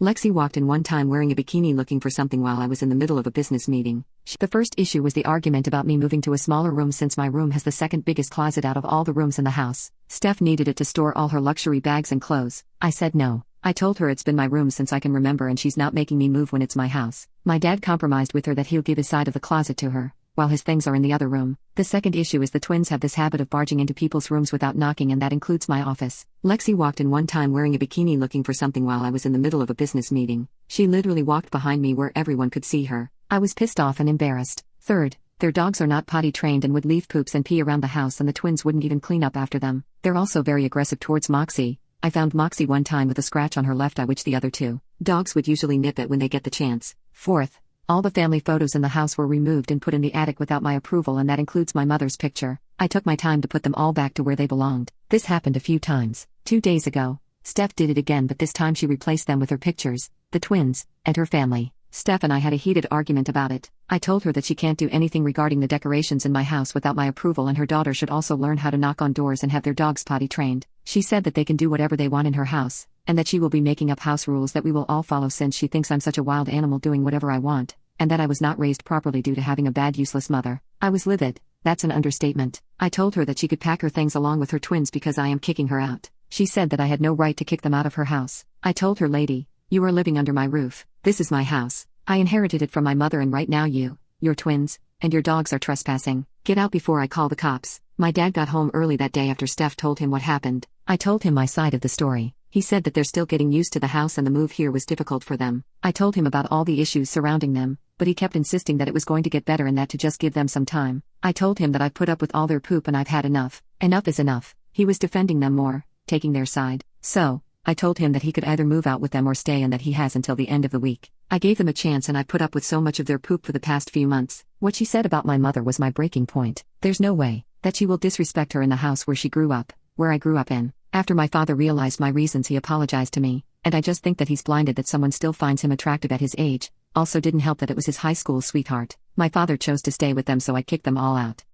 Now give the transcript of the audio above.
Lexi walked in one time wearing a bikini looking for something while I was in the middle of a business meeting. The first issue was the argument about me moving to a smaller room since my room has the second biggest closet out of all the rooms in the house. Steph needed it to store all her luxury bags and clothes. I said no. I told her it's been my room since I can remember and she's not making me move when it's my house. My dad compromised with her that he'll give his side of the closet to her, while his things are in the other room. The second issue is the twins have this habit of barging into people's rooms without knocking, and that includes my office. Lexi walked in one time wearing a bikini looking for something while I was in the middle of a business meeting. She literally walked behind me where everyone could see her. I was pissed off and embarrassed. Third, their dogs are not potty trained and would leave poops and pee around the house, and the twins wouldn't even clean up after them. They're also very aggressive towards Moxie. I found Moxie one time with a scratch on her left eye, which the other two dogs would usually nip at when they get the chance. Fourth, all the family photos in the house were removed and put in the attic without my approval, and that includes my mother's picture. I took my time to put them all back to where they belonged. This happened a few times. 2 days ago, Steph did it again, but this time she replaced them with her pictures, the twins, and her family. Steph and I had a heated argument about it. I told her that she can't do anything regarding the decorations in my house without my approval, and her daughter should also learn how to knock on doors and have their dogs potty trained. She said that they can do whatever they want in her house, and that she will be making up house rules that we will all follow since she thinks I'm such a wild animal doing whatever I want, and that I was not raised properly due to having a bad, useless mother. I was livid. That's an understatement. I told her that she could pack her things along with her twins because I am kicking her out. She said that I had no right to kick them out of her house. I told her, lady, you are living under my roof. This is my house. I inherited it from my mother, and right now you, your twins, and your dogs are trespassing. Get out before I call the cops. My dad got home early that day after Steph told him what happened. I told him my side of the story. He said that they're still getting used to the house and the move here was difficult for them. I told him about all the issues surrounding them, but he kept insisting that it was going to get better and that to just give them some time. I told him that I've put up with all their poop and I've had enough. Enough is enough. He was defending them more, taking their side. So, I told him that he could either move out with them or stay, and that he has until the end of the week. I gave them a chance, and I put up with so much of their poop for the past few months. What she said about my mother was my breaking point. There's no way that she will disrespect her in the house where she grew up, where I grew up in. After my father realized my reasons, he apologized to me, and I just think that he's blinded that someone still finds him attractive at his age. Also didn't help that it was his high school sweetheart. My father chose to stay with them, so I kicked them all out.